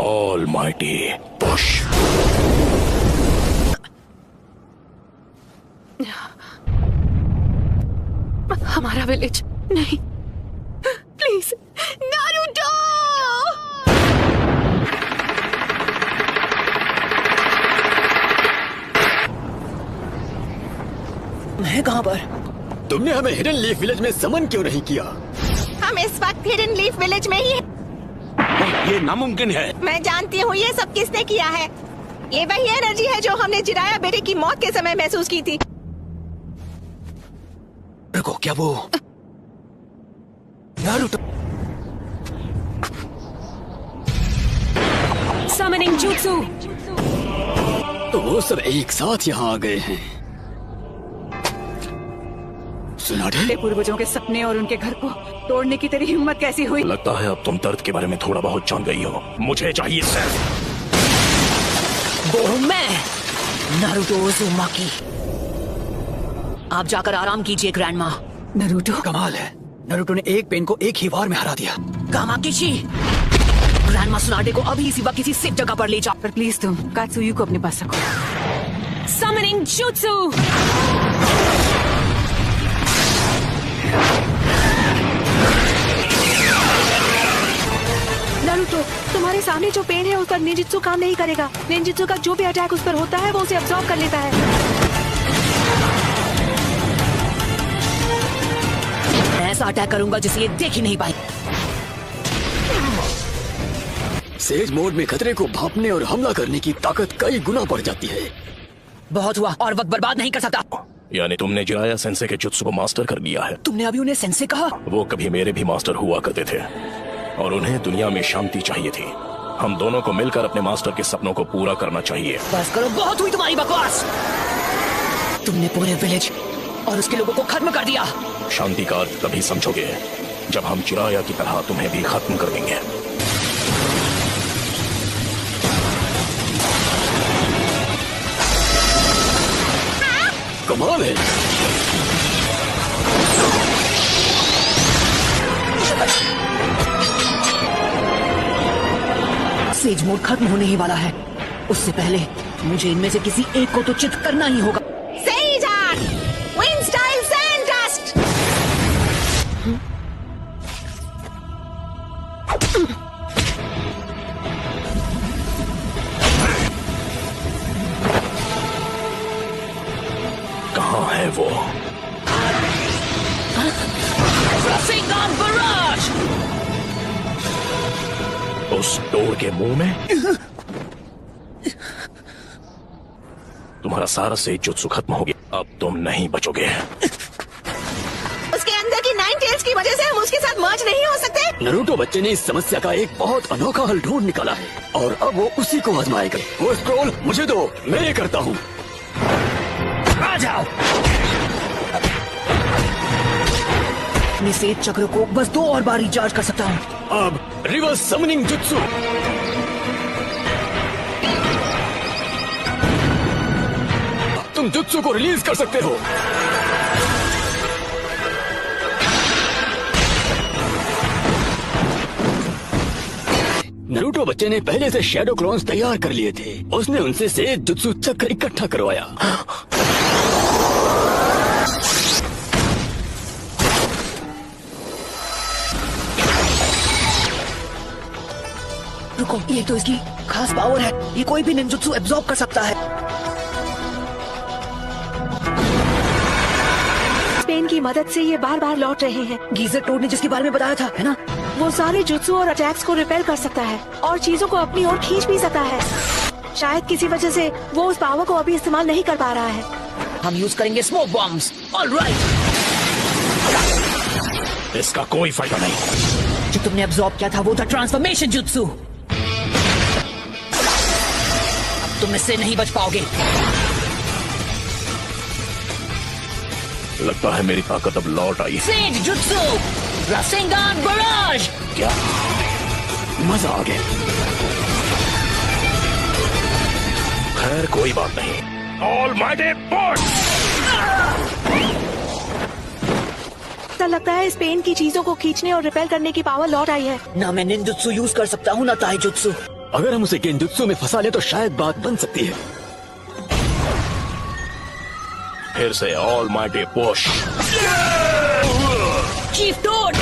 Almighty push. हमारा village नहीं, please Naruto. मैं कहाँ पर? तुमने हमें हिडन लीफ विलेज में समन क्यों नहीं किया? हम इस वक्त हिडन लीफ विलेज में ही हैं। ये नामुमकिन है। मैं जानती हूँ ये सब किसने किया है। ये वही एनर्जी है जो हमने जिराया बेटे की मौत के समय महसूस की थी। रुको, क्या वो नारुतो? Summoning jutsu। तो वो सब एक साथ यहाँ आ गए हैं। सुनाडे? पूर्वजों के सपने और उनके घर को तोड़ने की तेरी हिम्मत कैसी हुई? लगता है अब तुम दर्द के बारे में थोड़ा बहुत जान गई हो। मुझे चाहिए सिर्फ वो हूँ मैं, नारुतो उज़ुमाकी। आप जाकर आराम कीजिए ग्रैंडमा। नारुतो, कमाल है, नारुतो ने एक पेन को एक ही वार में हरा दिया। कामाकिची, ग्रैंडमा सुनाडे को अभी इसी वक्त किसी सेफ जगह पर ले जाओ। पर प्लीज तुम कात्सुयु को अपने पास रखो। Summoning jutsu। नारुतो, तुम्हारे सामने जो पेड़ है उस पर निंजित्सु काम नहीं करेगा। निंजित्सु का जो भी अटैक उस पर होता है वो उसे अब्सॉर्ब कर लेता है। ऐसा अटैक करूंगा जिसे ये देख ही नहीं पाए। सेज मोड में खतरे को भांपने और हमला करने की ताकत कई गुना बढ़ जाती है। बहुत हुआ, और वक्त बर्बाद नहीं कर सकता। यानी तुमने जिराया सेंसे के जुत्सु को मास्टर कर लिया है। तुमने अभी उन्हें सेंसे कहा? वो कभी मेरे भी मास्टर हुआ करते थे और उन्हें दुनिया में शांति चाहिए थी। हम दोनों को मिलकर अपने मास्टर के सपनों को पूरा करना चाहिए। बस करो, बहुत हुई तुम्हारी बकवास। तुमने पूरे विलेज और उसके लोगों को खत्म कर दिया। शांति का अर्थ तभी समझोगे जब हम जिराया की तरह तुम्हें भी खत्म कर देंगे। कमाल है। सेज मोड खत्म होने ही वाला है। उससे पहले मुझे इनमें से किसी एक को तो चित करना ही होगा। Says art, wind style sand dust. कहाँ है वो? Rasengan Barrage! उस डोर के मुंह में? तुम्हारा सारा से जुत्सु खत्म हो गया। अब तुम नहीं बचोगे। उसके अंदर की 9 टेल्स की वजह से हम उसके साथ मर्ज नहीं हो सकते। नारुतो बच्चे ने इस समस्या का एक बहुत अनोखा हल ढूंढ निकाला है और अब वो उसी को आजमाएगा। वो स्क्रॉल मुझे दो, मैं ये करता हूँ। आ जाओ। अपने सेज चक्र को बस 2 और बार रिचार्ज कर सकता हूँ। अब रिवर्स समनिंग जुत्सु। तुम जुत्सु को रिलीज कर सकते हो। नारुतो बच्चे ने पहले से शैडो क्लोन्स तैयार कर लिए थे। उसने उनसे सेज जुत्सु चक्र इकट्ठा करवाया। रुको, ये तो इसकी खास पावर है। ये कोई भी निंजुत्सु एब्जॉर्ब कर सकता है। पेन की मदद से ये बार बार लौट रहे हैं। गीजर टोड ने जिसके बारे में बताया था, है ना? वो सारे जुत्सु और अटैक्स को रिपेल कर सकता है और चीजों को अपनी ओर खींच भी सकता है। शायद किसी वजह से वो उस पावर को अभी इस्तेमाल नहीं कर पा रहा है। हम यूज करेंगे स्मोक बॉम्ब्स। ऑलराइट। इसका कोई फायदा नहीं। जो तुमने एब्जॉर्ब किया था वो था ट्रांसफॉर्मेशन जुत्सु। अब तुम इससे नहीं बच पाओगे। लगता है मेरी ताकत अब लौट आई। सेज जुत्सु, रासेंगान बराज। क्या मजा आ गया। खैर कोई बात नहीं। Almighty push. ऐसा लगता है इस पेन की चीजों को खींचने और रिपेल करने की पावर लौट आई है। ना मैं निंजुत्सु यूज कर सकता हूँ ना ताइजुत्सु। अगर हम उसे गेंजुत्सु में फंसा ले तो शायद बात बन सकती है। फिर से almighty push. Chief toad!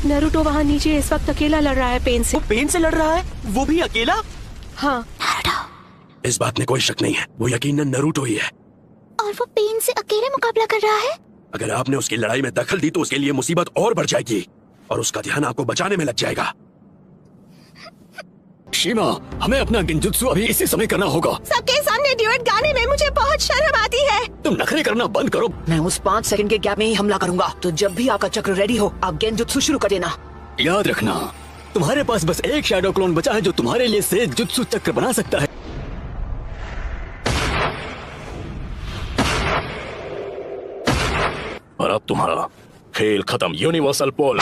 Naruto वहाँ नीचे इस वक्त अकेला लड़ रहा है पेन से। पेन से लड़ रहा है, वो भी अकेला? हाँ, इस बात में कोई शक नहीं है, वो यकीनन नरूटो ही है। और वो पेन से अकेले मुकाबला कर रहा है। अगर आपने उसकी लड़ाई में दखल दी तो उसके लिए मुसीबत और बढ़ जाएगी और उसका ध्यान आपको बचाने में लग जाएगा। शीमा, हमें अपना गेंजुत्सु अभी इसी समय करना होगा। सबके सामने ड्यूएट गाने में मुझे बहुत शर्म आती है। तुम नखरे करना बंद करो। मैं उस 5 सेकंड के गैप में ही हमला करूंगा, तो जब भी आपका चक्र रेडी हो आप गेंजुत्सु शुरू कर देना। याद रखना, तुम्हारे पास बस एक शैडो क्लोन बचा है जो तुम्हारे लिए सेज जुत्सु चक्र बना सकता है। और अब तुम्हारा खेल खत्म। यूनिवर्सल पोल।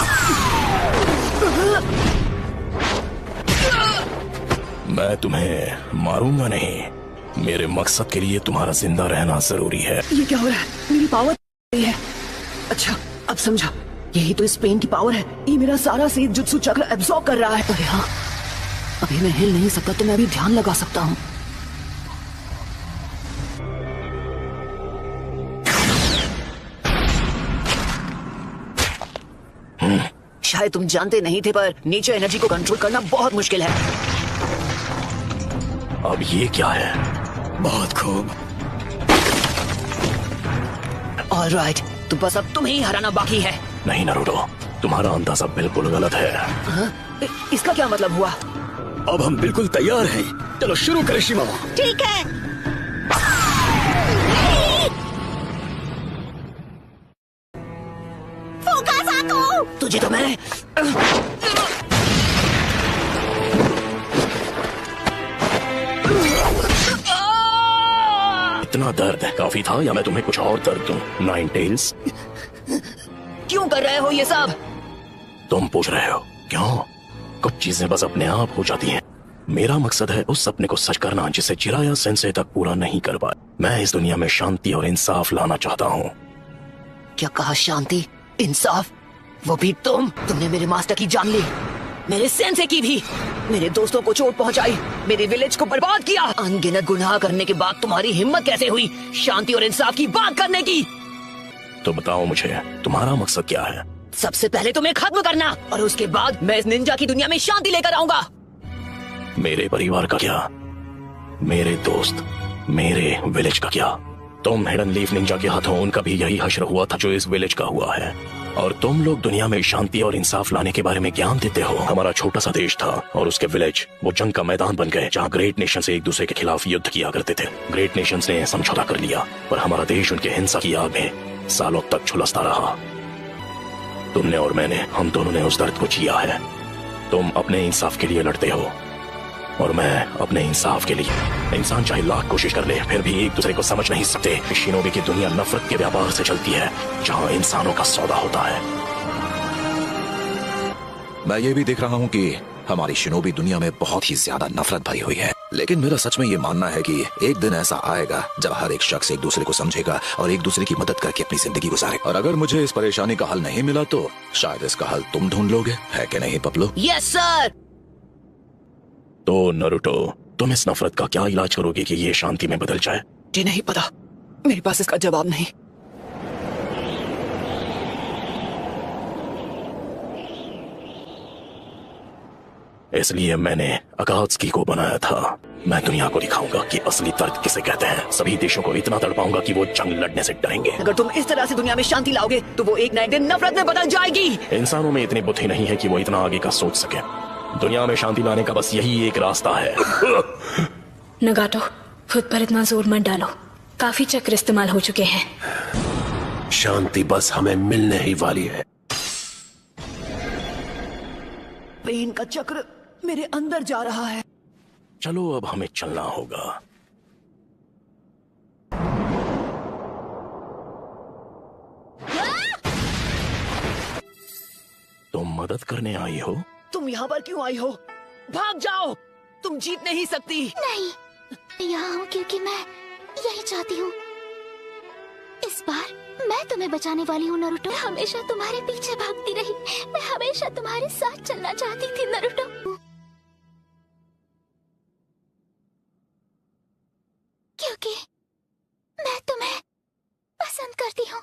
मैं तुम्हें मारूंगा नहीं। मेरे मकसद के लिए तुम्हारा जिंदा रहना जरूरी है। ये क्या हो रहा है? मेरी पावर है। अच्छा, अब समझा। यही तो इस पेन की पावर है। ये मेरा सारा सेज जुत्सु चक्र एब्सॉर्ब कर रहा है। अरे हाँ, अभी मैं हिल नहीं सकता तो मैं अभी ध्यान लगा सकता हूँ। शायद तुम जानते नहीं थे, पर नेचर एनर्जी को कंट्रोल करना बहुत मुश्किल है। अब ये क्या है? बहुत खूब। ऑलराइट, तो बस अब तुम्हें ही हराना बाकी है। नहीं नरूटो, तुम्हारा अंदाजा बिल्कुल गलत है। हाँ? इसका क्या मतलब हुआ? अब हम बिल्कुल तैयार हैं। चलो शुरू करें शीमा। ठीक है। फुकासाको! तुझे तो मैं इतना दर्द काफी था या मैं तुम्हें कुछ और दर्द दूं? नाइन टेल्स, क्यों कर रहे हो ये सब? तुम पूछ रहे हो क्यों? कुछ चीजें बस अपने आप हो जाती हैं। मेरा मकसद है उस सपने को सच करना जिसे जिराया सेंसे तक पूरा नहीं कर पाया। मैं इस दुनिया में शांति और इंसाफ लाना चाहता हूँ। क्या कहा? शांति, इंसाफ? वो भी तुमने मेरे मास्टर की जान ली, मेरे सेंसे की भी, मेरे दोस्तों को चोट पहुंचाई, मेरे विलेज को बर्बाद किया। अनगिनत गुनाह करने के बाद तुम्हारी हिम्मत कैसे हुई शांति और इंसाफ की बात करने की? तो बताओ मुझे, तुम्हारा मकसद क्या है? सबसे पहले तुम्हें खत्म करना, और उसके बाद मैं इस निंजा की दुनिया में शांति लेकर आऊंगा। मेरे परिवार का क्या? मेरे दोस्त, मेरे विलेज का क्या? तुम हिडन लीफ निंजा के हाथों उनका भी यही हश्र हुआ था जो इस विलेज का हुआ है, और तुम लोग दुनिया में शांति और इंसाफ लाने के बारे में ज्ञान देते हो। हमारा छोटा सा देश था और उसके विलेज वो जंग का मैदान बन गए जहाँ ग्रेट नेशन से एक दूसरे के खिलाफ युद्ध किया करते थे। ग्रेट नेशन ने समझौता कर लिया, पर हमारा देश उनके हिंसा की आग में सालों तक झुलसता रहा। तुमने और मैंने, हम दोनों ने उस दर्द को जिया है। तुम अपने इंसाफ के लिए लड़ते हो और मैं अपने इंसाफ के लिए। इंसान चाहे लाख कोशिश कर ले फिर भी एक दूसरे को समझ नहीं सकते। शिनोबी की दुनिया नफरत के व्यापार से चलती है जहाँ इंसानों का सौदा होता है। मैं ये भी देख रहा हूँ कि हमारी शिनोबी दुनिया में बहुत ही ज्यादा नफरत भरी हुई है, लेकिन मेरा सच में ये मानना है कि एक दिन ऐसा आएगा जब हर एक शख्स एक दूसरे को समझेगा और एक दूसरे की मदद करके अपनी जिंदगी गुजारे। और अगर मुझे इस परेशानी का हल नहीं मिला तो शायद इसका हल तुम ढूंढ लोगे, है कि नहीं पपलू? Yes sir. तो नरूटो, तुम इस नफरत का क्या इलाज करोगे कि ये शांति में बदल जाए? जी नहीं पता, मेरे पास इसका जवाब नहीं। इसलिए मैंने अकात्सुकी को बनाया था। मैं दुनिया को दिखाऊंगा कि असली दर्द किसे कहते हैं। सभी देशों को इतना तड़पाऊंगा कि वो जंग लड़ने से डरेंगे। अगर तुम इस तरह से दुनिया में शांति लाओगे तो वो एक ना एक दिन नफरत में बदल जाएगी। इंसानों में इतनी बुद्धि नहीं है कि वो इतना आगे का सोच सके। दुनिया में शांति लाने का बस यही एक रास्ता है। नगाटो, खुद पर इतना जोर मत डालो, काफी चक्र इस्तेमाल हो चुके हैं। शांति बस हमें मिलने ही वाली है। पेन का चक्र मेरे अंदर जा रहा है। चलो अब हमें चलना होगा। तुम मदद करने आई हो? तुम यहाँ पर क्यों आई हो? भाग जाओ, तुम जीत नहीं सकती। नहीं, यहाँ हूँ क्योंकि मैं यही चाहती हूँ। इस बार मैं तुम्हें बचाने वाली हूँ नारुतो। मैं हमेशा तुम्हारे पीछे भागती रही, मैं हमेशा तुम्हारे साथ चलना चाहती थी नारुतो। क्योंकि मैं तुम्हें पसंद करती हूँ।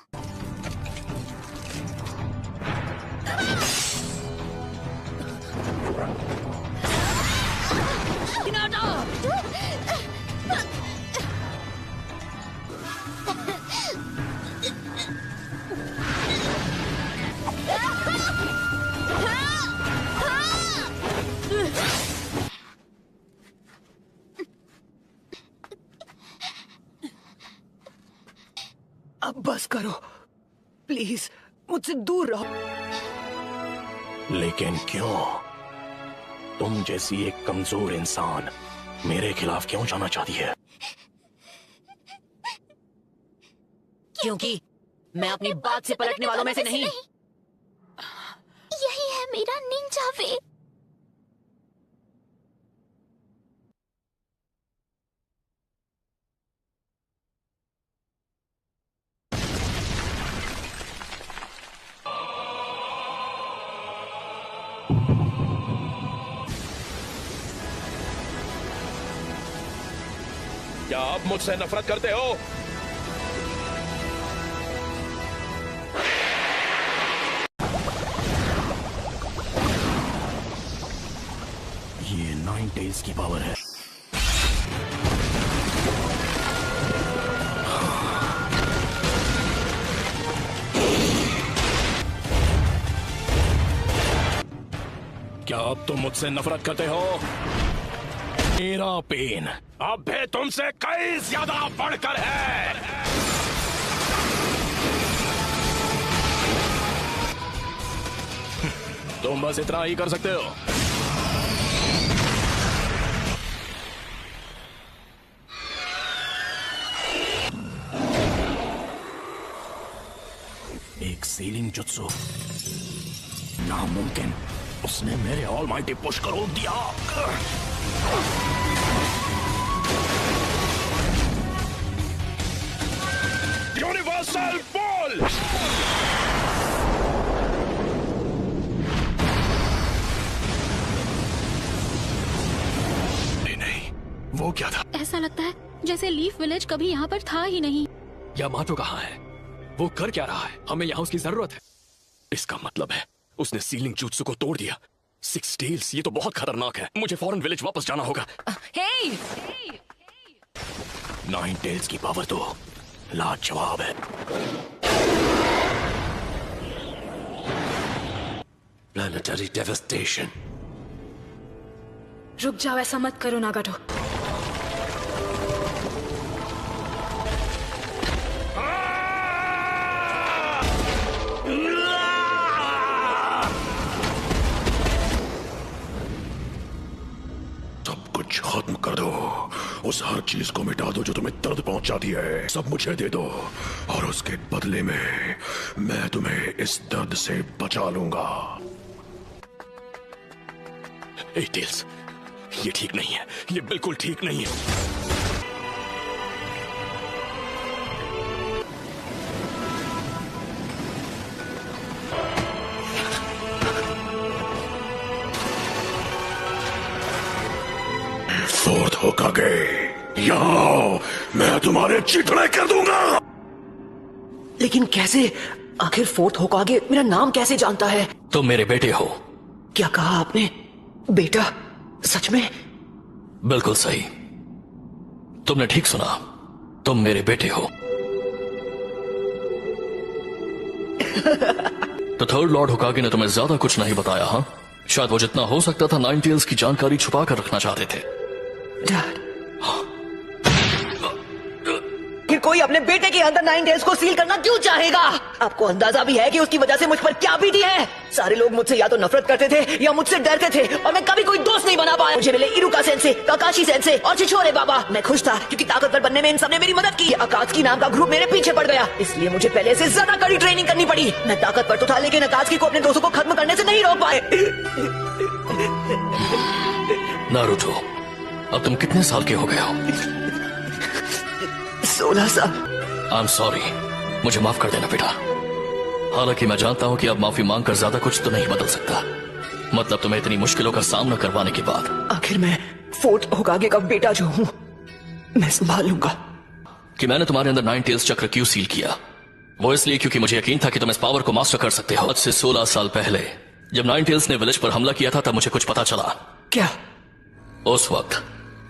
अब बस करो प्लीज, मुझसे दूर रहो। लेकिन क्यों? तुम जैसी एक कमजोर इंसान मेरे खिलाफ क्यों जाना चाहती है? क्योंकि मैं अपनी बात से पलटने वालों में से नहीं। यही है मेरा निंजा वे। क्या आप मुझसे नफरत करते हो? ये नाइन टेल्स की पावर है। क्या अब तुम मुझसे नफरत करते हो? मेरा पेन अब भी तुमसे कई ज्यादा बढ़कर है। तुम बस इतना ही कर सकते हो। एक सीलिंग जुत्सु, नामुमकिन। उसने मेरे ऑलमाइटी पुश को रोक दिया। Universal ball. नहीं, वो क्या था? ऐसा लगता है जैसे लीफ विलेज कभी यहाँ पर था ही नहीं। यामाटो कहाँ है? वो कर क्या रहा है? हमें यहाँ उसकी जरूरत है। इसका मतलब है उसने सीलिंग जुत्सु को तोड़ दिया। सिक्स टेल्स, ये तो बहुत खतरनाक है। मुझे फौरन विलेज वापस जाना होगा। हे! नाइन टेल्स की पावर तो लाजवाब है। Planetary devastation. रुक जाओ, ऐसा मत करो नागाटो। सब कुछ खत्म कर दो। उस हर चीज को मिटा दो जो तुम्हें दर्द पहुंचाती है। सब मुझे दे दो और उसके बदले में मैं तुम्हें इस दर्द से बचा लूंगा। ए टेल्स, ये ठीक नहीं है। ये बिल्कुल ठीक नहीं है। फोर्थ होकागे, यहाँ मैं तुम्हारे चिथड़े कर दूंगा। लेकिन कैसे? आखिर फोर्थ होकागे मेरा नाम कैसे जानता है? तुम मेरे बेटे हो। क्या कहा आपने? बेटा? सच में? बिल्कुल सही, तुमने ठीक सुना। तुम मेरे बेटे हो। तो थर्ड लॉर्ड होकागे ने तुम्हें ज्यादा कुछ नहीं बताया? हाँ, शायद वो जितना हो सकता था नाइन टेल्स की जानकारी छुपा कर रखना चाहते थे। डैड, कि कोई अपने बेटे के अंदर नाइन टेल्स को सील करना क्यों चाहेगा? आपको अंदाजा भी है कि उसकी वजह से मुझ पर क्या बीती है? सारे लोग मुझसे या तो नफरत करते थे या मुझसे डरते थे और मैं कभी कोई दोस्त नहीं बना पाया। मुझे मिले इरुका सेंसे, काकाशी सेंसे और छिछोरे बाबा। मैं खुश था क्योंकि ताकतवर बनने में इन सबने मेरी मदद की। अकात्सुकी नाम का ग्रुप मेरे पीछे पड़ गया, इसलिए मुझे पहले से ज्यादा कड़ी ट्रेनिंग करनी पड़ी। मैं ताकतवर तो था लेकिन अकात्सुकी को अपने दोस्तों को खत्म करने से नहीं रोक पाए। नारुतो, अब तुम कितने साल के हो गए हो? 16 साल। आई एम सॉरी, मुझे माफ कर देना बेटा। हालांकि मैं जानता हूं कि अब माफी मांगकर ज्यादा कुछ तो नहीं बदल सकता। मतलब तुम्हें इतनी मुश्किलों का सामना करवाने के बाद आखिर मैं फोर्थ होकागे का बेटा जो हूँ, मैं संभाल लूंगा। कि मैंने तुम्हारे अंदर 9 टेल्स चक्र क्यों सील किया, वो इसलिए क्योंकि मुझे यकीन था कि तुम इस पावर को मास्टर कर सकते हो। आज से 16 साल पहले जब 9 टेल्स ने विलेज पर हमला किया था, तब मुझे कुछ पता चला। क्या? उस वक्त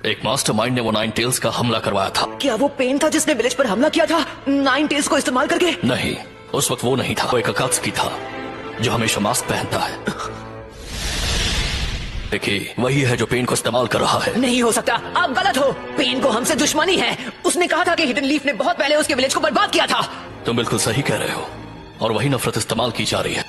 एक मास्टरमाइंड ने वो 9 टेल्स का हमला करवाया था। क्या वो पेन था जिसने विलेज पर हमला किया था 9 टेल्स को इस्तेमाल करके? नहीं, उस वक्त वो नहीं था। वो एक अकात्सुकी था जो हमेशा मास्क पहनता है। देखिए, वही है जो पेन को इस्तेमाल कर रहा है। नहीं हो सकता, आप गलत हो। पेन को हमसे दुश्मनी है। उसने कहा था कि हिडन लीफ ने बहुत पहले उसके विलेज को बर्बाद किया था। तुम बिल्कुल सही कह रहे हो, और वही नफरत इस्तेमाल की जा रही है।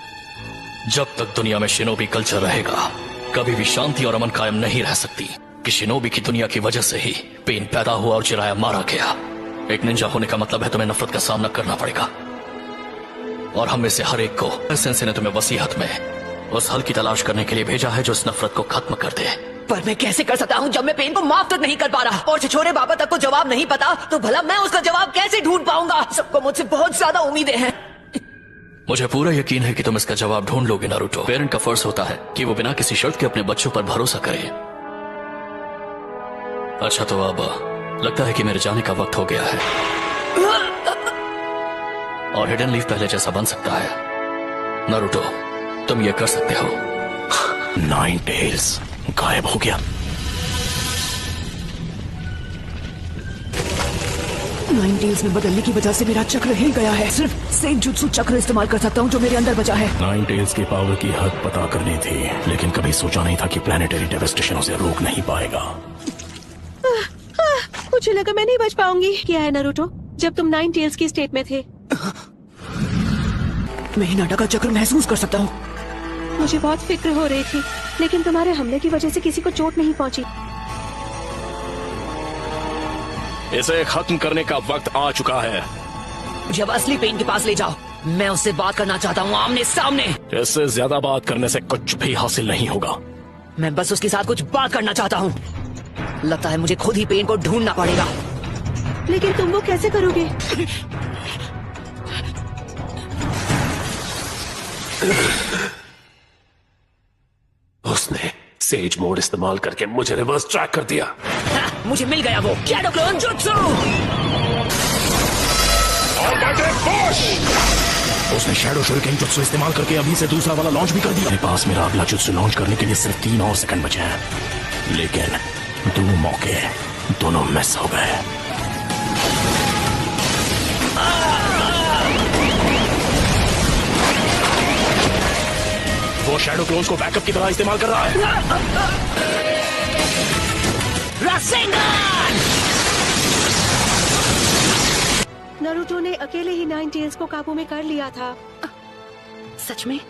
जब तक दुनिया में शिनोबी कल्चर रहेगा, कभी भी शांति और अमन कायम नहीं रह सकती। कि शिनोबी की दुनिया की वजह से ही पेन पैदा हुआ और जिराया मारा गया। एक निंजा होने का मतलब है तुम्हें नफरत का सामना करना पड़ेगा, और हम में से हर एक को सेंसे ने तुम्हें वसीयत में उस हल की तलाश करने के लिए भेजा है जो इस नफरत को खत्म कर दे। पर मैं कैसे कर सकता हूँ जब मैं पेन को माफ तक नहीं कर पा रहा, और छिछोरे बाबा तक को जवाब नहीं पता, तो भला मैं उसका जवाब कैसे ढूंढ पाऊंगा? सबको मुझसे बहुत ज्यादा उम्मीदें हैं। मुझे पूरा यकीन है कि तुम इसका जवाब ढूंढ लोगे नारुतो। पेरेंट का फर्ज होता है कि वो बिना किसी शर्त के अपने बच्चों पर भरोसा करे। अच्छा, तो अब लगता है कि मेरे जाने का वक्त हो गया है, और हिडन लीफ पहले जैसा बन सकता है। नारुतो, तुम ये कर सकते हो। 9 टेल्स गायब हो गया। 9 टेल्स में बदलने की वजह से मेरा चक्र हिल गया है। सिर्फ सेंजुत्सु चक्र इस्तेमाल कर सकता हूँ जो मेरे अंदर बचा है। 9 टेल्स की पावर की हद पता करनी थी, लेकिन कभी सोचा नहीं था कि प्लेनेटरी डेवास्टेशन उसे रोक नहीं पाएगा। मुझे लगा मैं नहीं बच पाऊंगी। क्या है नारुतो, जब तुम 9 टेल्स की स्टेट में थे, मैं हिनाटा का चक्र महसूस कर सकता हूँ। मुझे बहुत फिक्र हो रही थी, लेकिन तुम्हारे हमले की वजह से किसी को चोट नहीं पहुंची। इसे खत्म करने का वक्त आ चुका है। जब असली पेन के पास ले जाओ, मैं उससे बात करना चाहता हूँ आमने सामने। इससे ज्यादा बात करने से कुछ भी हासिल नहीं होगा। मैं बस उसके साथ कुछ बात करना चाहता हूँ। लगता है मुझे खुद ही पेन को ढूंढना पड़ेगा। लेकिन तुम वो कैसे करोगे? उसने सेज मोड इस्तेमाल करके मुझे रिवर्स ट्रैक कर दिया। मुझे मिल गया वो शैडो क्लोन जुत्सु। उसने शैडो शुरिकेन जुत्सु इस्तेमाल करके अभी से दूसरा वाला लॉन्च भी कर दिया। मेरे पास मेरा अगला जुत्सु लॉन्च करने के लिए सिर्फ 3 और सेकंड बचे हैं, लेकिन 2 मौके दोनों मिस हो गए। वो शैडो क्लोन्स को बैकअप की तरह इस्तेमाल कर रहा है। नारुतो ने अकेले ही 9 टेल्स को काबू में कर लिया था। सच में?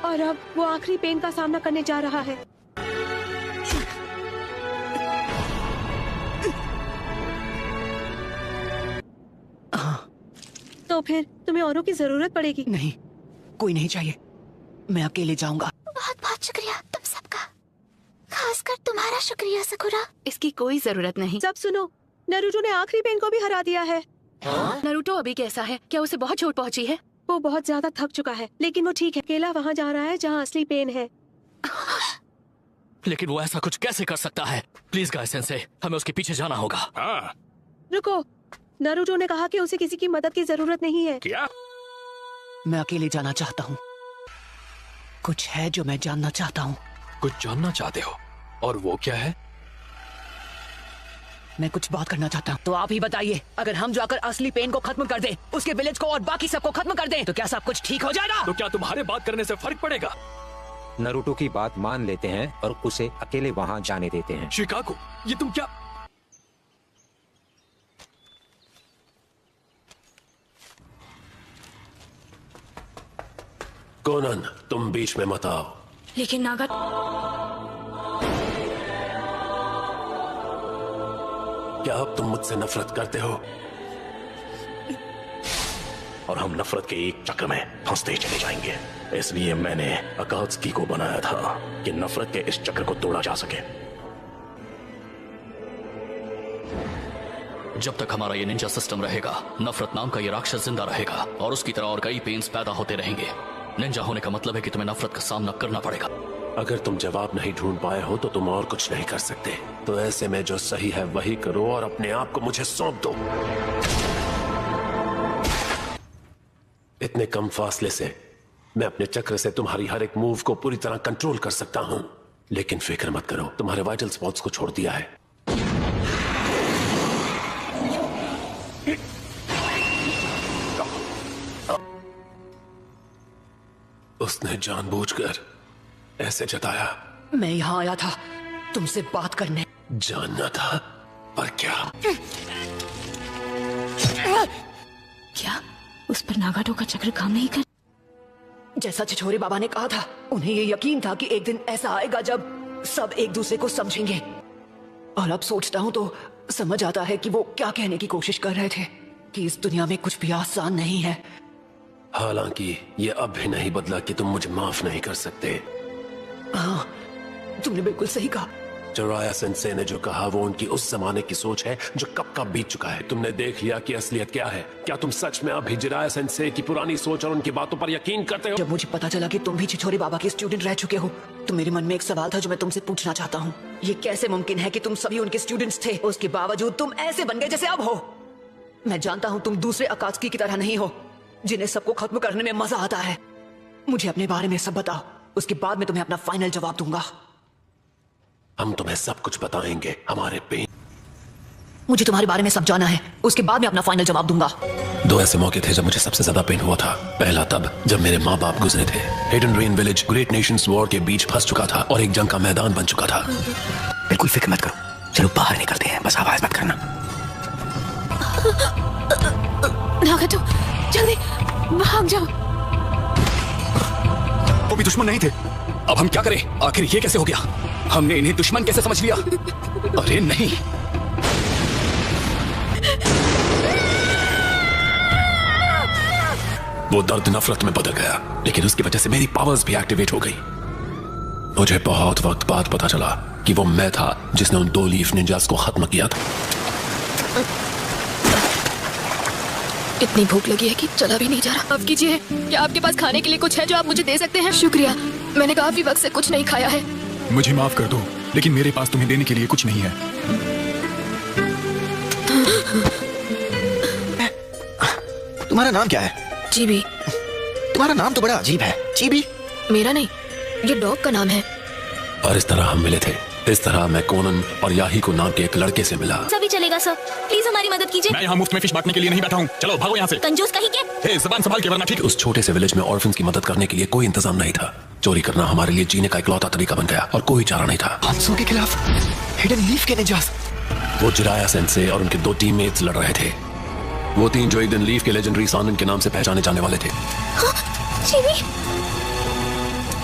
और अब वो आखिरी पेन का सामना करने जा रहा है। तो फिर तुम्हें औरों की जरूरत पड़ेगी। नहीं, कोई नहीं चाहिए, मैं अकेले जाऊंगा। बहुत बहुत शुक्रिया तुम सबका, खासकर तुम्हारा शुक्रिया सकुरा। इसकी कोई जरूरत नहीं। सब सुनो, नारुतो ने आखिरी पेन को भी हरा दिया है। नारुतो अभी कैसा है? क्या उसे बहुत चोट पहुंची है? वो बहुत ज्यादा थक चुका है, लेकिन वो ठीक है। अकेला वहाँ जा रहा है जहाँ असली पेन है। लेकिन वो ऐसा कुछ कैसे कर सकता है? प्लीज गाय सेंसे, हमें उसके पीछे जाना होगा। हाँ। रुको, नारुतो ने कहा कि उसे किसी की मदद की जरूरत नहीं है। क्या? मैं अकेले जाना चाहता हूँ। कुछ है जो मैं जानना चाहता हूँ। कुछ जानना चाहते हो? और वो क्या है? मैं कुछ बात करना चाहता हूँ। तो आप ही बताइए, अगर हम जाकर असली पेन को खत्म कर दें, उसके विलेज को और बाकी सबको खत्म कर दें, तो क्या सब कुछ ठीक हो जाएगा? तो क्या तुम्हारे बात करने से फर्क पड़ेगा? नारुतो की बात मान लेते हैं और उसे अकेले वहाँ जाने देते हैं। शिकागो, ये तुम क्या? कोनन, तुम बीच में मत आओ। लेकिन नागा, क्या अब तुम मुझसे नफरत करते हो? और हम नफरत के एक चक्र में फंसते चले जाएंगे। इसलिए मैंने अकात्सुकी को बनाया था कि नफरत के इस चक्र को तोड़ा जा सके। जब तक हमारा ये निंजा सिस्टम रहेगा, नफरत नाम का ये राक्षस जिंदा रहेगा और उसकी तरह और कई पेन्स पैदा होते रहेंगे। निंजा होने का मतलब है कि तुम्हें नफरत का सामना करना पड़ेगा। अगर तुम जवाब नहीं ढूंढ पाए हो तो तुम और कुछ नहीं कर सकते। तो ऐसे में जो सही है वही करो और अपने आप को मुझे सौंप दो। इतने कम फासले से मैं अपने चक्र से तुम्हारी हर एक मूव को पूरी तरह कंट्रोल कर सकता हूं। लेकिन फिक्र मत करो, तुम्हारे वाइटल स्पॉट्स को छोड़ दिया है। उसने जानबूझकर ऐसे जताया। मैं यहाँ आया था तुमसे बात करने। जानना था, पर क्या? क्या उस पर नागाटो का चक्र काम नहीं कर? जैसा छिछोरे बाबा ने कहा था, उन्हें ये यकीन था कि एक दिन ऐसा आएगा जब सब एक दूसरे को समझेंगे। और अब सोचता हूँ तो समझ आता है कि वो क्या कहने की कोशिश कर रहे थे, कि इस दुनिया में कुछ भी आसान नहीं है। हालांकि ये अब भी नहीं बदला कि तुम मुझे माफ नहीं कर सकते। हाँ, तुमने बिल्कुल सही कहा। जिराया सेंसे ने जो कहा वो उनकी उस जमाने की सोच है जो कब का बीत चुका है। तुमने देख लिया कि असलियत क्या है। क्या तुम सच में अभी जिराया सेंसे की पुरानी सोच और उनकी बातों पर यकीन करते हो? जब मुझे पता चला कि तुम भी छिछोरे बाबा के स्टूडेंट रह चुके हो, तो मेरे मन में एक सवाल था जो मैं तुमसे पूछना चाहता हूँ। ये कैसे मुमकिन है कि तुम सभी उनके स्टूडेंट्स थे, उसके बावजूद तुम ऐसे बन गए जैसे अब हो? मैं जानता हूँ तुम दूसरे अकात्सुकी की तरह नहीं हो, जिन्हें सबको खत्म करने में मजा आता है। मुझे अपने बारे में सब बताओ, उसके बाद मैं तुम्हें अपना फाइनल जवाब दूंगा। हम तुम्हें सब कुछ बताएंगे, हमारे पेन। मुझे तुम्हारे बारे में सब जाना है, उसके बाद मैं अपना फाइनल जवाब दूंगा। दो ऐसे मौके थे जब मुझे सबसे ज्यादा पेन हुआ था। पहला तब जब मेरे माँ बाप गुजरे थे। Hidden rain village great Nations war के बीच फंस चुका था और एक जंग का मैदान बन चुका था। बिल्कुल फिक्र मत करो, चलो बाहर निकलते हैं, बस आवाज मत करना। नागाटो, जल्दी भाग जाओ। वो भी दुश्मन नहीं थे। अब हम क्या करें? आखिर ये कैसे हो गया? हमने इन्हें दुश्मन कैसे समझ लिया? अरे नहीं, वो दर्द नफरत में बदल गया, लेकिन उसकी वजह से मेरी पावर्स भी एक्टिवेट हो गई। मुझे बहुत वक्त बाद पता चला कि वो मैं था जिसने उन 2 लीफ निंजास को खत्म किया था। इतनी भूख लगी है कि चला भी नहीं जा रहा। अब कीजिए, क्या आपके पास खाने के लिए कुछ है जो आप मुझे दे सकते हैं? शुक्रिया, मैंने काफी वक्त से कुछ नहीं खाया है। मुझे माफ कर दो, लेकिन मेरे पास तुम्हें देने के लिए कुछ नहीं है। तुम्हारा नाम क्या है? चीबी। तुम्हारा नाम तो बड़ा अजीब है। चीबी? मेरा नहीं, ये डॉग का नाम है। और इस तरह हम मिले थे। इस तरह मैं कोनन और याही को नाम के एक लड़के से मिला। सभी चलेगा सर, प्लीज हमारी मदद कीजिए। मैं यहाँ मुफ्त में फिश बांटने के लिए नहीं बैठा हूँ। चलो भागो यहाँ से। कंजूस कहीं के। हे, ज़बान संभाल के वरना ठीक। उस छोटे से विलेज में ऑर्फन्स की मदद करने के लिए कोई इंतजाम नहीं था। चोरी करना हमारे लिए जीने का इकलौता तरीका बन गया और कोई चारा नहीं था। हांसो के खिलाफ हिडन लीफ के निंजास। वो जिराया सेंसे और उनके 2 टीममेट्स लड़ रहे थे। वो 3 जो एक दिन लीफ के लेजेंडरी सानन के नाम से पहचाने जाने वाले थे।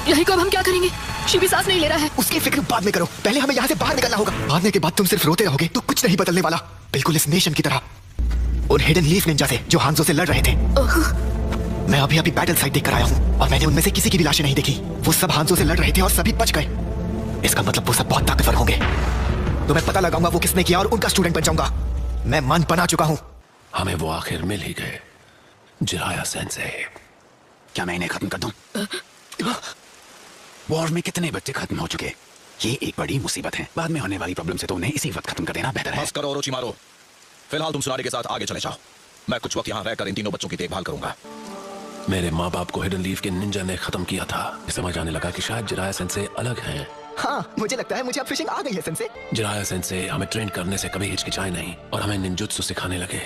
यही को अब हम क्या करेंगे? शिबी सांस नहीं ले रहा है। उसकी फिक्र बाद में करो, पहले हमें यहाँ से बाहर निकलना होगा। भागने के बाद तुम सिर्फ रोते रहोगे तो कुछ नहीं बदलने वाला। बिल्कुल इस नेशन की तरह उन हिडन लीफ निंजा से जो हांसो से लड़ रहे थे। मैं अभी बैटल साइट देख कर आया हूँ और मैंने उनमें से किसी की भी लाशें नहीं देखी। वो सब हांसो से लड़ रहे थे और सभी बच गए। इसका मतलब वो सब बहुत ताकतवर होंगे। तो मैं पता लगाऊंगा वो किसने किया और उनका स्टूडेंट बन जाऊंगा। मैं मन बना चुका हूँ। हमें वो आखिर मिल ही गए, जिराया सेंसे। क्या मैं इन्हें खत्म कर दूं? वॉर में कितने बच्चे खत्म हो चुके। ये एक बड़ी मुसीबत है। बाद में होने वाली प्रॉब्लम से तो उन्हें इसी वक्त खत्म कर देना बेहतर है। बस करो ओरोचिमारो, फिलहाल तुम सुनारे के साथ आगे चले जाओ। मैं कुछ वक्त यहाँ रहकर इन तीनों बच्चों की देखभाल करूंगा। मेरे माँ बाप को हिडन लीफ के निंजा ने खत्म किया था। समझ आने लगा कि शायद जिराया सेंसे अलग हैं। हाँ, मुझे लगता है मुझे अब फिशिंग आ गई है सेंसे। जिराया सेंसे हमें ट्रेन करने से कभी हिचकिचाए नहीं और हमें निंजुत्सु सिखाने लगे।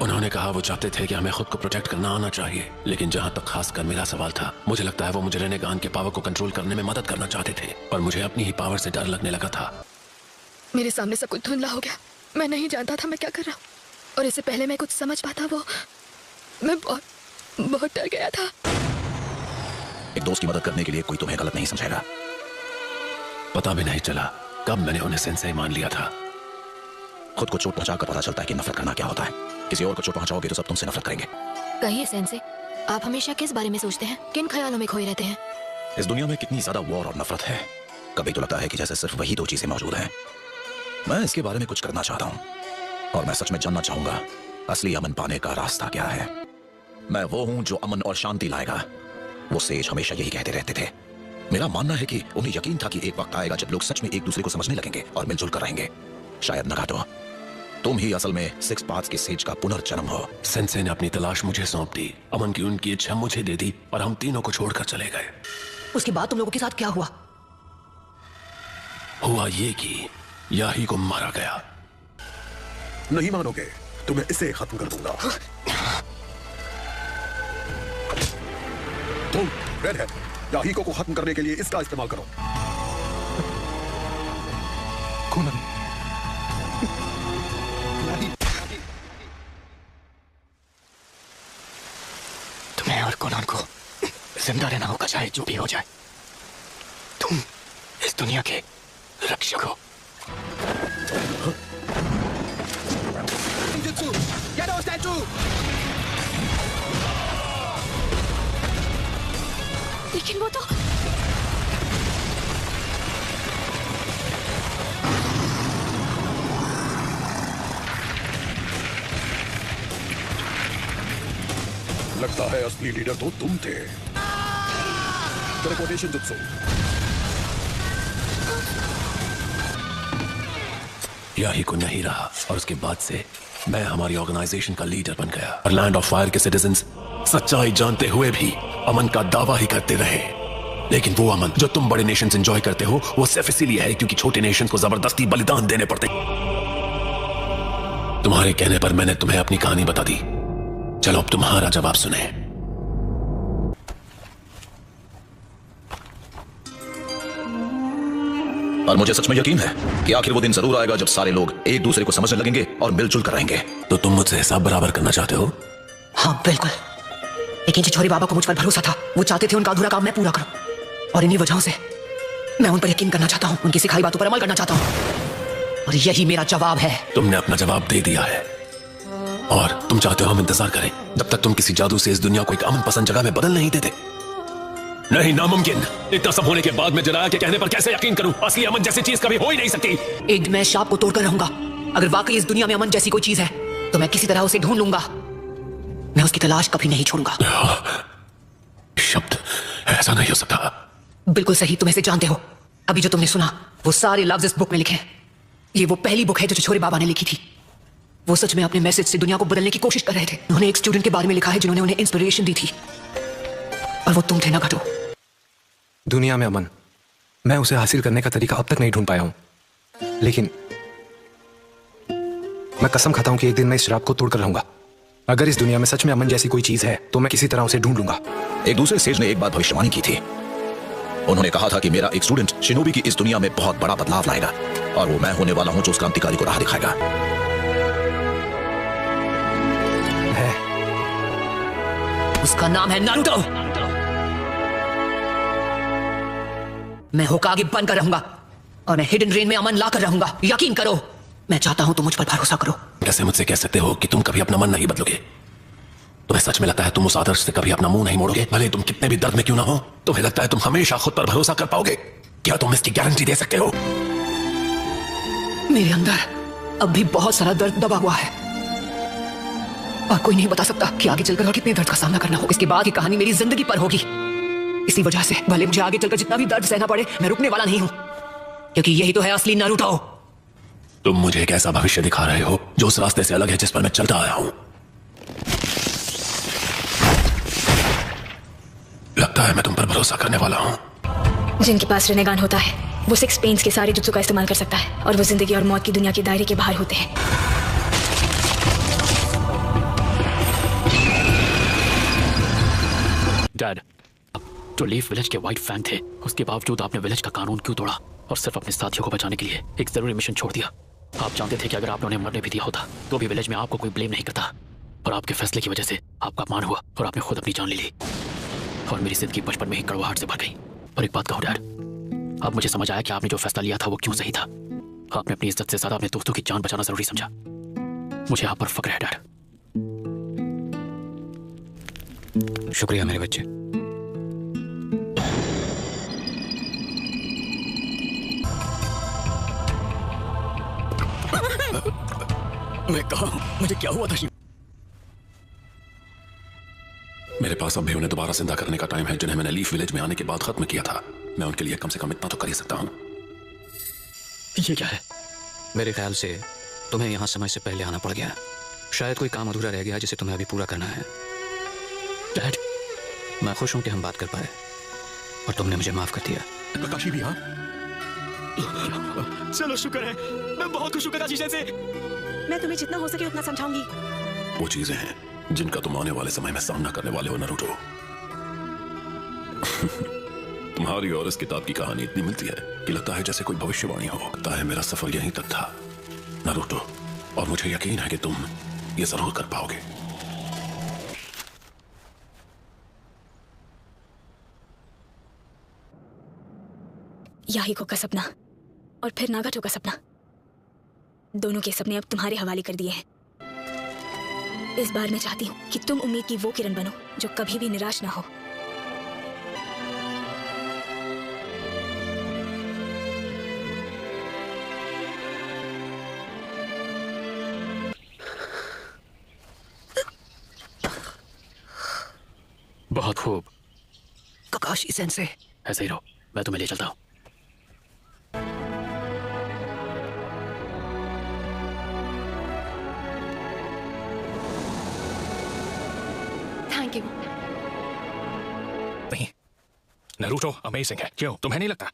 उन्होंने कहा वो चाहते थे कि हमें खुद को प्रोटेक्ट करना आना चाहिए, लेकिन जहाँ तक खासकर मेरा सवाल था, मुझे लगता है वो मुझे रेनेगान के पावर को कंट्रोल करने में मदद करना चाहते थे, पर मुझे अपनी ही पावर से डर लगने लगा था। मेरे सामने सब कुछ धुंधला हो गया। मैं नहीं जानता था मैं क्या कर रहा हूँ, और इससे पहले मैं कुछ समझ पाता वो मैं बहुत डर गया था। एक दोस्त की मदद करने के लिए कोई तुम्हें गलत नहीं समझेगा। पता भी नहीं चला कब मैंने उन्हें सेंसे मान लिया था। खुद को चोट पहुंचाकर पता चलता है कि नफरत करना क्या होता है। किसी और को चोट पहुंचाओगे तो सब तुमसे नफरत करेंगे। कहिए सेंसे, आप हमेशा किस बारे में सोचते हैं? किन ख्यालों में खोए रहते हैं? इस दुनिया में कितनी ज्यादा वॉर और नफरत है। कभी तो लगता है कि जैसे सिर्फ वही 2 चीजें मौजूद हैं। मैं इसके बारे में कुछ करना चाहता हूँ। और मैं सच में जानना चाहूंगा असली अमन पाने का रास्ता क्या है। मैं वो हूं जो अमन और शांति लाएगा। वो सेज हमेशा यही कहते रहते थे। मेरा मानना है कि उन्हें यकीन था कि एक वक्त आएगा जब लोग सच में एक दूसरे को समझने लगेंगे और मिलजुल कर रहेंगे। शायद नगाटो, तुम ही असल में सिक्स पाथ्स के सेज का पुनर्जन्म हो। सेंसे ने अपनी तलाश मुझे सौंप दी, अमन की उनकी इच्छा मुझे दे दी और हम तीनों को छोड़कर चले गए। उसके बाद तुम लोगों के साथ क्या हुआ? हुआ ये कि याही को मारा गया। नहीं मानोगे तो मैं इसे खत्म कर दूंगा। तुम रेडहेड, याहीको को खत्म करने के लिए इसका इस्तेमाल करो। तुम्हें और कोनान को जिंदा रहना होगा, चाहे जो भी हो जाए। तुम इस दुनिया के रक्षक हो। लेकिन वो तो लगता है असली लीडर तो तुम थे। Teleportation jutsu. याही को नहीं रहा और उसके बाद से मैं हमारी ऑर्गेनाइजेशन का लीडर बन गया और लैंड ऑफ फायर के सिटीजन्स सच्चाई जानते हुए भी अमन का दावा ही करते रहे। लेकिन वो अमन जो तुम बड़े नेशंस एंजॉय करते हो वो सिर्फ इसीलिए है क्योंकि छोटे नेशंस को जबरदस्ती बलिदान देने पड़ते। तुम्हारे कहने पर मैंने तुम्हें अपनी कहानी बता दी। चलो अब तुम्हारा जवाब सुने। और मुझे सच में यकीन है कि आखिर वो दिन जरूर आएगा जब सारे लोग एक दूसरे को समझने लगेंगे और मिलजुल कर रहेंगे। तो तुम मुझसे हिसाब बराबर करना चाहते हो? हाँ बिल्कुल, लेकिन चिचोरी बाबा को मुझ पर भरोसा था। वो चाहते थे उनका अधूरा काम मैं पूरा करूं और इन्हीं वजहों से मैं उन पर यकीन करना चाहता हूं, उनकी सिखाई बातों पर अमल करना चाहता हूं और यही मेरा जवाब है। तुमने अपना जवाब दे दिया है और तुम चाहते हो हम इंतजार करें जब तक तुम किसी जादू से इस दुनिया को एक अमन पसंद जगह में बदल नहीं देते। नहीं, नामुमकिन। इतना सब होने के बाद मैं जराया के कहने पर कैसे यकीन करूं? असली अमन जैसी चीज कभी हो ही नहीं सकती। एक दिन मैं शाप को तोड़कर रहूंगा। अगर वाकई इस दुनिया में अमन जैसी कोई चीज है तो मैं किसी तरह उसे ढूंढ लूंगा। मैं उसकी तलाश कभी नहीं छोड़ूंगा। शब्द ऐसा नहीं हो सकता। बिल्कुल सही, तुम इसे जानते हो। अभी जो तुमने सुना वो सारे लफ्ज इस बुक में लिखे हैं। ये वो पहली बुक है जो चिचोरी बाबा ने लिखी थी। वो सच में अपने मैसेज से दुनिया को बदलने की कोशिश कर रहे थे। उन्होंने एक स्टूडेंट के बारे में लिखा है जिन्होंने उन्हें इंस्पिरेशन दी थी और वो तुम थे नगाटो। दुनिया में अमन, मैं उसे हासिल करने का तरीका अब तक नहीं ढूंढ पाया हूं, लेकिन मैं कसम खाता हूं कि एक दिन मैं इस शराब को तोड़कर रहूंगा। अगर इस दुनिया में सच में अमन जैसी कोई चीज है तो मैं किसी तरह उसे ढूंढ लूंगा। एक दूसरे सेज ने एक बात भविष्यवाणी की थी। उन्होंने कहा था कि मेरा एक स्टूडेंट शिनोबी की इस दुनिया में बहुत बड़ा बदलाव लाएगा और वो मैं होने वाला हूं जो उस क्रांतिकारी को राह दिखाएगा। उसका नाम है नारुतो। मैं होकागे बनकर रहूंगा और मैं हिडन रेन में अमन लाकर रहूंगा। यकीन करो, मैं चाहता हूं तुम मुझ पर भरोसा करो। कैसे मुझसे कह सकते हो कि तुम कभी अपना मन नहीं बदलोगे? तुम्हें सच में लगता है तुम उस आदर्श से कभी अपना मुंह नहीं मोड़ोगे, भले तुम कितने भी दर्द में क्यों ना हो? तुम्हें लगता है तुम हमेशा खुद पर भरोसा कर पाओगे? क्या तुम इसकी गारंटी दे सकते हो? मेरे अंदर अब भी बहुत सारा दर्द दबा हुआ है और कोई नहीं बता सकता कि आगे चलकर और कितने दर्द का सामना करना हो। इसके बाद की कहानी मेरी जिंदगी पर होगी। इसी वजह से भले मुझे आगे चलकर जितना भी दर्द सहना पड़े, मैं रुकने वाला नहीं हूं, क्योंकि यही तो है असली नारुतो। तुम मुझे एक ऐसा भविष्य दिखा रहे हो जो उस रास्ते से अलग है जिस पर मैं चलता आया हूं। लगता है मैं तुम पर भरोसा करने वाला हूं। जिनके पास रेनेगान होता है वो सिक्स पेन्स के सारे जुत्सु का इस्तेमाल कर सकता है और वो जिंदगी और मौत की दुनिया के दायरे के बाहर होते हैं। डैड, तो लीफ विलेज के व्हाइट फैंग थे, उसके बावजूद आपने विलेज का कानून क्यों तोड़ा और सिर्फ अपने साथियों को बचाने के लिए एक जरूरी मिशन छोड़ दिया? आप जानते थे कि अगर आपने उन्हें मरने भी दिया होता तो भी विलेज में आपको कोई ब्लेम नहीं करता, और आपके फैसले की वजह से आपका अपमान हुआ और आपने खुद अपनी जान ले ली और मेरी जिंदगी बचपन में ही कड़वाहट से भर गई। और एक बात कहूं डैड, अब मुझे समझ आया कि आपने जो फैसला लिया था वो क्यों सही था। आपने अपनी इज्जत से ज्यादा अपने दोस्तों की जान बचाना जरूरी समझा। मुझे आप पर फक्र है डैड। शुक्रिया मेरे बच्चे। मैं कहा मुझे क्या हुआ था? मेरे पास अब भी उन्हें दोबारा जिंदा करने का टाइम है जिन्हें मैंने लीफ विलेज में आने के बाद खत्म किया था। मैं उनके लिए कम से कम इतना तो कर ही सकता हूँ। ये क्या है? मेरे ख्याल से तुम्हें यहाँ समय से पहले आना पड़ गया। शायद कोई काम अधूरा रह गया जिसे तुम्हें अभी पूरा करना है। डैड, मैं खुश हूँ कि हम बात कर पाए और तुमने मुझे माफ कर दिया। ककाशी भी हाँ? चलो शुक्र है, मैं बहुत खुश हूँ ककाशी से। मैं तुम्हें जितना हो सके उतना समझाऊंगी। वो चीजें हैं जिनका तुम आने वाले समय में सामना करने वाले हो नारुतो। तुम्हारी और इस किताब की कहानी इतनी मिलती है कि लगता है जैसे कोई भविष्यवाणी हो। लगता है मेरा सफर यहीं तक था नारुतो, और मुझे यकीन है कि तुम ये जरूर कर पाओगे। याहिको का सपना और फिर नागाटो का सपना, दोनों के सपने अब तुम्हारे हवाले कर दिए हैं। इस बार मैं चाहती हूँ कि तुम उम्मीद की वो किरण बनो जो कभी भी निराश ना हो। बहुत खूब। ककाशी सेंसे, ऐसे ही रहो, मैं तुम्हें ले चलता हूँ। Thank you. नहीं, नारुतो अमेजिंग है, क्यों तुम्हें नहीं लगता?